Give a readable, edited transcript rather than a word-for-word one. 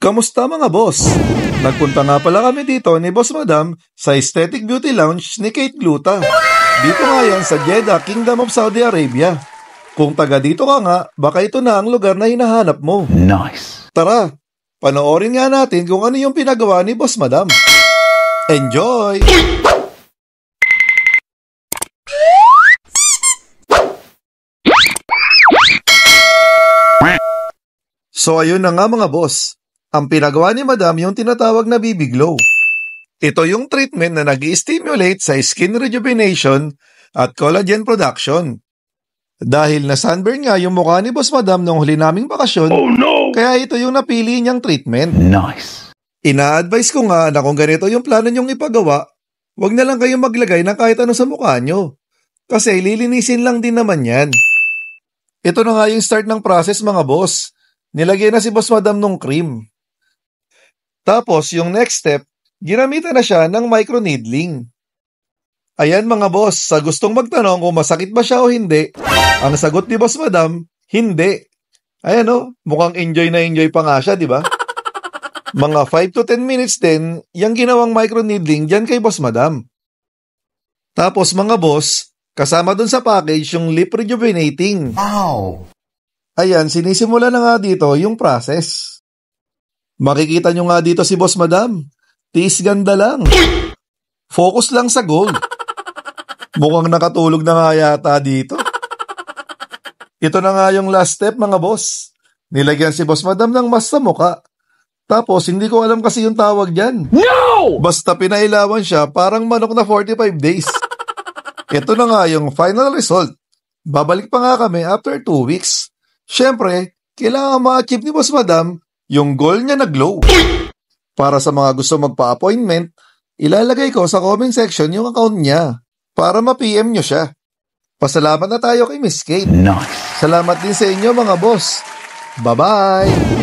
Kamusta mga boss? Nagpunta nga pala kami dito ni Boss Madam sa Aesthetic Beauty Lounge ni Kate Gluta. Dito nga yan sa Jeddah, Kingdom of Saudi Arabia. Kung taga dito ka nga, baka ito na ang lugar na hinahanap mo. Nice. Tara, panoorin nga natin kung ano yung pinagawa ni Boss Madam. Enjoy! So ayun na nga mga boss. Ang pinagawa ni Madam yung tinatawag na BB Glow. Ito yung treatment na nag-i-stimulate sa skin rejuvenation at collagen production. Dahil na sunburn nga yung mukha ni Boss Madam nung huli naming bakasyon, kaya ito yung napili niyang treatment. Nice. Ina-advise ko nga na kung ganito yung plano niyong ipagawa, wag na lang kayong maglagay ng kahit ano sa mukha niyo. Kasi lilinisin lang din naman yan. Ito na nga yung start ng process mga boss. Nilagay na si Boss Madam nung cream. Tapos, yung next step, ginamitan na siya ng microneedling. Ayan mga boss, sa gustong magtanong kung masakit ba siya o hindi, ang sagot ni Boss Madam, hindi. Ayan o, mukhang enjoy na enjoy pa nga siya, di ba? Mga 5 to 10 minutes din, yung ginawang microneedling dyan kay Boss Madam. Tapos mga boss, kasama dun sa package yung lip rejuvenating. Wow! Ayan, sinisimula na nga dito yung process. Makikita nyo nga dito si Boss Madam. Tiis ganda lang. Focus lang sa goal. Mukhang nakatulog na nga yata dito. Ito na nga yung last step mga boss. Nilagyan si Boss Madam ng mask sa muka. Tapos hindi ko alam kasi yung tawag dyan. No! Basta pinailawan siya parang manok na 45 days. Ito na nga yung final result. Babalik pa nga kami after 2 weeks. Siyempre, kailangan ma-achieve ni Boss Madam yung goal niya na glow. Para sa mga gusto magpa-appointment, ilalagay ko sa comment section yung account niya para ma-PM nyo siya. Pasalamat na tayo kay Miss Kate. Nice. Salamat din sa inyo mga boss. Bye-bye!